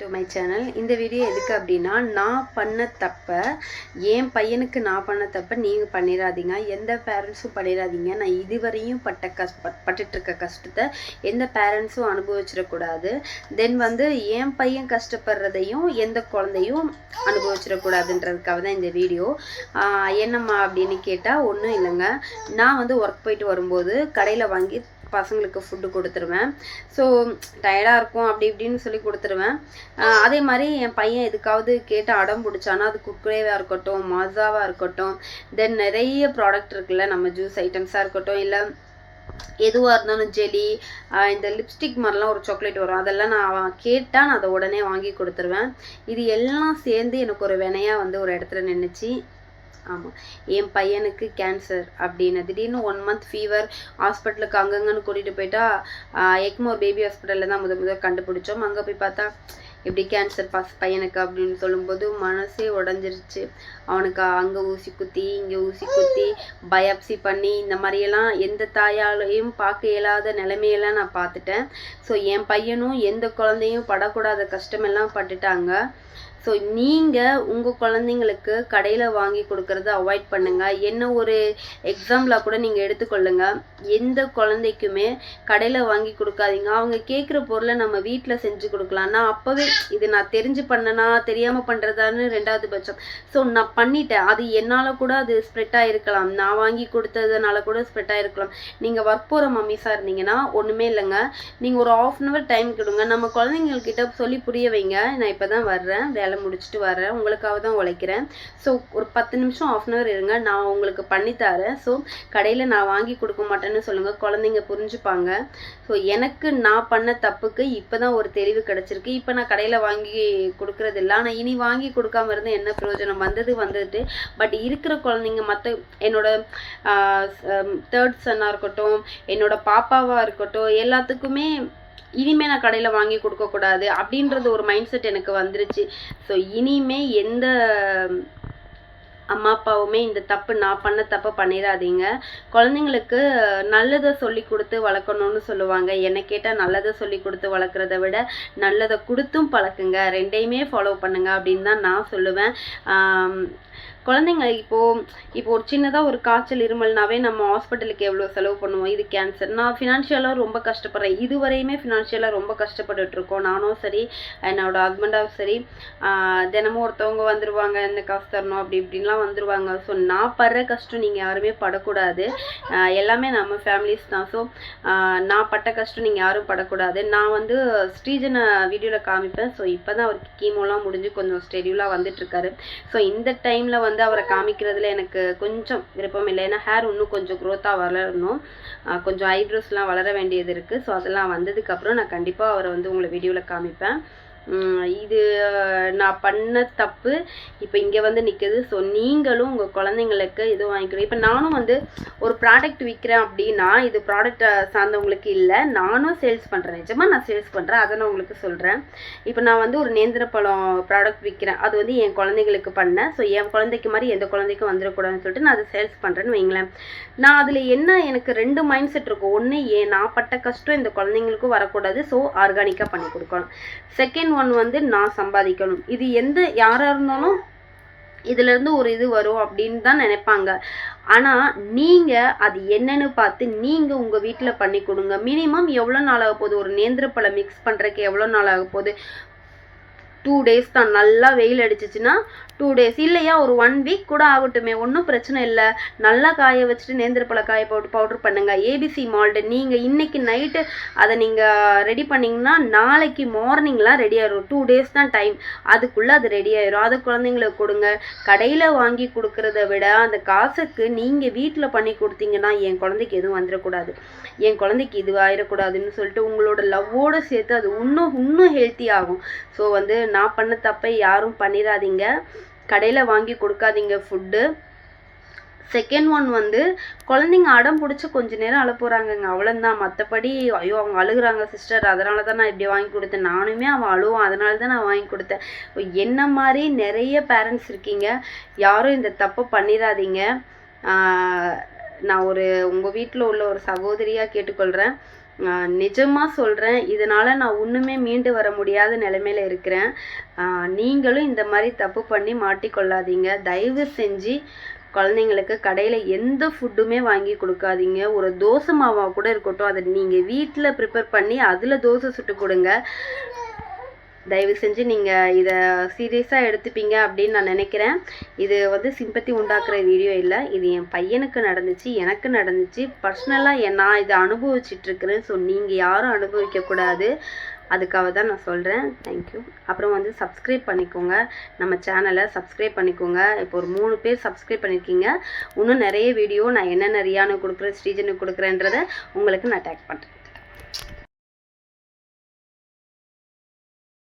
To my channel. இந்த video எதுக்கு அப்படின்னா, நான் பண்ண தப்பை என் பையனுக்கு நான் பண்ண தப்பை நீங்கள் பண்ணிடாதீங்க. எந்த பேரண்ட்ஸும் பண்ணிடாதீங்க. நான் இதுவரையும் பட்டுட்ருக்க கஷ்டத்தை எந்த பேரண்ட்ஸும் அனுபவிச்சிடக்கூடாது. தென் என் பையன் கஷ்டப்படுறதையும் எந்த குழந்தையும் அனுபவிச்சிடக்கூடாதுன்றதுக்காக தான் இந்த வீடியோ. என்னம்மா அப்படின்னு கேட்டால் ஒன்றும் இல்லைங்க. நான் ஒர்க் போயிட்டு வரும்போது கடையில் வாங்கி பசங்களுக்கு ஃபுட்டு கொடுத்துருவேன். ஸோ டயர்டாக இருக்கும் அப்படி இப்படின்னு சொல்லி கொடுத்துருவேன். அதே மாதிரி என் பையன் எதுக்காவது கேட்டு அடம் பிடிச்சானா, அது குர்குரேவாக இருக்கட்டும், மசாவாக இருக்கட்டும், தென் நிறைய ப்ராடக்ட் இருக்குல்ல, நம்ம ஜூஸ் ஐட்டம்ஸாக இருக்கட்டும், இல்லை எதுவாக இருந்தாலும் ஜெலி, இந்த லிப்ஸ்டிக் மாதிரிலாம் ஒரு சாக்லேட் வரும், அதெல்லாம் நான் கேட்டால் நான் அதை உடனே வாங்கி கொடுத்துருவேன். இது எல்லாம் சேர்ந்து எனக்கு ஒரு வினையாக ஒரு இடத்துல நின்றுச்சு. ஆமாம், என் பையனுக்கு கேன்சர் அப்படின்னு திடீர்னு 1 month ஃபீவர், ஹாஸ்பிட்டலுக்கு அங்கங்கன்னு கூட்டிகிட்டு போயிட்டா, எக்மோர் பேபி ஹாஸ்பிட்டலில் தான் முதல் கண்டுபிடிச்சோம். அங்கே போய் பார்த்தா இப்படி கேன்சர் பையனுக்கு அப்படின்னு சொல்லும்போது மனசே உடஞ்சிருச்சு. அவனுக்கு அங்கே ஊசி குத்தி இங்கே ஊசி குத்தி பயாப்சி பண்ணி இந்த மாதிரியெல்லாம் எந்த தாயாலையும் பார்க்க இயலாத நிலைமையெல்லாம் நான் பார்த்துட்டேன். ஸோ என் பையனும் எந்த குழந்தையும் படக்கூடாத கஷ்டமெல்லாம் பட்டுட்டாங்க. ஸோ நீங்கள் உங்கள் குழந்தைங்களுக்கு கடையில் வாங்கி கொடுக்கறத அவாய்ட் பண்ணுங்கள். என்ன ஒரு எக்ஸாம்பிளாக கூட நீங்கள் எடுத்துக்கொள்ளுங்க. எந்த குழந்தைக்குமே கடையில் வாங்கி கொடுக்காதீங்க. அவங்க கேட்குற பொருளை நம்ம வீட்டில் செஞ்சு கொடுக்கலாம். நான் அப்போவே இது நான் தெரிஞ்சு பண்ணனா தெரியாமல் பண்ணுறதான்னு 2வது பட்சம். ஸோ நான் பண்ணிட்டேன். அது என்னால் கூட அது ஸ்ப்ரெட் ஆகிருக்கலாம். நான் வாங்கி கொடுத்ததுனால கூட ஸ்ப்ரெட் ஆகிருக்கலாம். நீங்கள் ஒர்க் போகிற மம்மிஸாக இருந்தீங்கன்னா ஒன்றுமே இல்லைங்க. நீங்கள் ஒரு 1/2 hour டைம் கொடுங்க. நம்ம குழந்தைங்கக்கிட்ட சொல்லி புரிய வைங்க. நான் இப்போ தான் வர்றேன், வேலை முடிச்சுட்டு வரேன், உங்களுக்காக தான் உழைக்கிறேன். ஸோ ஒரு 10 நிமிஷம் 1/2 hour இருங்க, நான் உங்களுக்கு பண்ணித்தரேன். ஸோ கடையில் நான் வாங்கி கொடுக்க மாட்டேன்னு சொல்லுங்கள், குழந்தைங்க புரிஞ்சுப்பாங்க. ஸோ எனக்கு நான் பண்ண தப்புக்கு இப்போ தான் ஒரு தெளிவு கிடச்சிருக்கு. இப்போ நான் கடையில் வாங்கி கொடுக்கறது இல்லை. ஆனால் இனி வாங்கி கொடுக்காம இருந்தால் என்ன பிரயோஜனம்? வந்துட்டு பட் இருக்கிற குழந்தைங்க மற்ற என்னோட 3rd சன்னாக இருக்கட்டும், என்னோட பாப்பாவாக இருக்கட்டும், எல்லாத்துக்குமே இனிமேல் நான் கடையில் வாங்கி கொடுக்கக்கூடாது அப்படின்றது ஒரு மைண்ட் செட் எனக்கு வந்துருச்சு. ஸோ இனிமே எந்த அம்மா அப்பாவுமே இந்த தப்பு, நான் பண்ண தப்பை பண்ணிடாதீங்க. குழந்தைங்களுக்கு நல்லதை சொல்லி கொடுத்து வளர்க்கணும்னு சொல்லுவாங்க. என்னை கேட்டால் நல்லதை சொல்லி கொடுத்து வளர்க்குறத விட நல்லதை கொடுத்தும் பழக்குங்க, 2யுமே ஃபாலோ பண்ணுங்க அப்படின்னு தான் நான் சொல்லுவேன். குழந்தைங்க இப்போ ஒரு சின்னதாக ஒரு காய்ச்சல் இருமல்னாவே நம்ம ஹாஸ்பிட்டலுக்கு எவ்வளோ செலவு பண்ணுவோம். இது கேன்சர். நான் ஃபினான்ஷியலாக ரொம்ப கஷ்டப்படுறேன். இதுவரையுமே ஃபினான்ஷியலாக ரொம்ப கஷ்டப்பட்டுட்ருக்கோம். நானும் சரி, என்னோட ஹஸ்பண்டாகவும் சரி. தினமும் ஒருத்தவங்க வந்துடுவாங்க, இந்த காசு தரணும் அப்படி இப்படின்லாம் வந்துடுவாங்க. ஸோ நான் படுற கஷ்டம் நீங்கள் யாருமே படக்கூடாது. எல்லாமே நம்ம ஃபேமிலிஸ் தான். ஸோ நான் பட்ட கஷ்டம் நீங்கள் யாரும் படக்கூடாது. நான் ஸ்ரீஜனை வீடியோவில் காமிப்பேன். ஸோ இப்போ தான் அவருக்கு கீமோலாம் முடிஞ்சு கொஞ்சம் ஸ்டெடியூலாக வந்துட்டுருக்காரு. ஸோ இந்த டைமில் அவரை காமிக்கிறதுல எனக்கு கொஞ்சம் விருப்பம் இல்லை. ஏன்னா ஹேர் இன்னும் கொஞ்சம் க்ரோத்தாக வளரணும், கொஞ்சம் ஐப்ரோஸ்லாம் வளர வேண்டியது இருக்குது. ஸோ அதெல்லாம் வந்ததுக்கப்புறம் நான் கண்டிப்பாக அவரை உங்களை வீடியோவில் காமிப்பேன். இது நான் பண்ண தப்பு இப்போ இங்கே நிற்குது. ஸோ நீங்களும் உங்கள் குழந்தைங்களுக்கு இது வாங்கிக்கணும். இப்போ நானும் ஒரு ப்ராடக்ட் விற்கிறேன் அப்படின்னா, இது ப்ராடக்டை சார்ந்தவங்களுக்கு இல்லை, நானும் சேல்ஸ் பண்ணுறேன். நிஜமாக நான் சேல்ஸ் பண்ணுறேன், அதை நான் உங்களுக்கு சொல்கிறேன். இப்போ நான் ஒரு நேந்திர பழம் ப்ராடக்ட் விற்கிறேன். அது என் குழந்தைங்களுக்கு பண்ணேன். ஸோ என் குழந்தைக்கு மாதிரி எந்த குழந்தைக்கும் வந்துடக்கூடாதுன்னு சொல்லிட்டு நான் அதை சேல்ஸ் பண்ணுறேன்னு வைங்களேன். நான் அதில் என்ன, எனக்கு 2 மைண்ட் செட் இருக்கும். ஒன்று, நான் பட்ட கஷ்டம் இந்த குழந்தைங்களுக்கும் வரக்கூடாது, ஸோ ஆர்கானிக்காக பண்ணி கொடுக்கணும். செகண்ட் ஒன் நான் சம்பாதிக்கணும். இது யாராக இருந்தாலும் இதுலேருந்து ஒரு இது வரும் அப்படின்னு தான் நினைப்பாங்க. ஆனால் நீங்கள் அது என்னன்னு பார்த்து நீங்கள் உங்கள் வீட்டில் பண்ணி கொடுங்க. மினிமம் எவ்வளோ நாள் ஆக போகுது? ஒரு நேந்திர பழம் மிக்ஸ் பண்ணுறதுக்கு எவ்வளோ நாள் ஆக போகுது? 2 days தான். நல்லா வெயில் அடிச்சிச்சுன்னா 2 days, இல்லையா ஒரு 1 week கூட ஆகட்டுமே, ஒன்றும் பிரச்சனை இல்லை. நல்லா காய வச்சுட்டு நேந்திரப்பழ காய போட்டு பவுட்ரு பண்ணுங்கள். ஏபிசி மால்ட்டு நீங்கள் இன்றைக்கி நைட்டு அதை நீங்கள் ரெடி பண்ணிங்கன்னா நாளைக்கு மார்னிங்லாம் ரெடி ஆயிடும். 2 days தான் டைம், அதுக்குள்ளே அது ரெடி ஆயிடும். அது குழந்தைங்களுக்கு கொடுங்க. கடையில் வாங்கி கொடுக்குறத விட அந்த காசுக்கு நீங்கள் வீட்டில் பண்ணி கொடுத்தீங்கன்னா என் குழந்தைக்கு எதுவும் வந்துடக்கூடாது, என் குழந்தைக்கு இது ஆயிடக்கூடாதுன்னு சொல்லிட்டு உங்களோட லவ்வோடு சேர்த்து அது இன்னும் ஹெல்த்தி ஆகும். ஸோ நான் பண்ண தப்பை யாரும் பண்ணிடாதீங்க. கடையில் வாங்கி கொடுக்காதீங்க ஃபுட்டு. செகண்ட் ஒன் குழந்தைங்க அடம் பிடிச்சி கொஞ்ச நேரம் அழ போகிறாங்கங்க, அவ்வளோதான். மற்றபடி ஐயோ அவங்க அழுகுறாங்க சிஸ்டர், அதனால தான் நான் இப்படி வாங்கி கொடுத்தேன், நானுமே அவன் அழுவான் அதனால தான் நான் வாங்கி கொடுத்தேன். என்ன மாதிரி நிறைய பேரண்ட்ஸ் இருக்கீங்க, யாரும் இந்த தப்பை பண்ணிடாதீங்க. நான் உங்கள் வீட்டில் உள்ள ஒரு சகோதரியாக கேட்டுக்கொள்கிறேன். நிஜமாக சொல்கிறேன், இதனால் நான் ஒன்றுமே மீண்டு வர முடியாத நிலைமையில் இருக்கிறேன். நீங்களும் இந்த மாதிரி தப்பு பண்ணி மாட்டிக்கொள்ளாதீங்க. தயவு செஞ்சு குழந்தைங்களுக்கு கடையில் எந்த ஃபுட்டுமே வாங்கி கொடுக்காதீங்க. ஒரு தோசை மாவாக கூட இருக்கட்டும், அதை நீங்கள் வீட்டில் ப்ரிப்பேர் பண்ணி அதில் தோசை சுட்டு கொடுங்க. தயவு செஞ்சு நீங்கள் இதை சீரியஸாக எடுத்துப்பீங்க அப்படின்னு நான் நினைக்கிறேன். இது சிம்பத்தி உண்டாக்குற வீடியோ இல்லை. இது என் பையனுக்கு நடந்துச்சு, எனக்கு நடந்துச்சு. பர்சனலாக நான் இதை அனுபவிச்சிட்ருக்கிறேன். ஸோ நீங்கள் யாரும் அனுபவிக்கக்கூடாது, அதுக்காக தான் நான் சொல்கிறேன். தேங்க்யூ. அப்புறம் சப்ஸ்கிரைப் பண்ணிக்கோங்க, நம்ம சேனலை சப்ஸ்கிரைப் பண்ணிக்கோங்க. இப்போ ஒரு 3 பேர் சப்ஸ்கிரைப் பண்ணியிருக்கீங்க. இன்னும் நிறைய வீடியோ நான் என்னென்ன ரியானு கொடுக்குறேன், ஸ்ரீஜனுக்கு கொடுக்குறேன்றதை உங்களுக்கு நான் டேக் பண்ணுறேன்.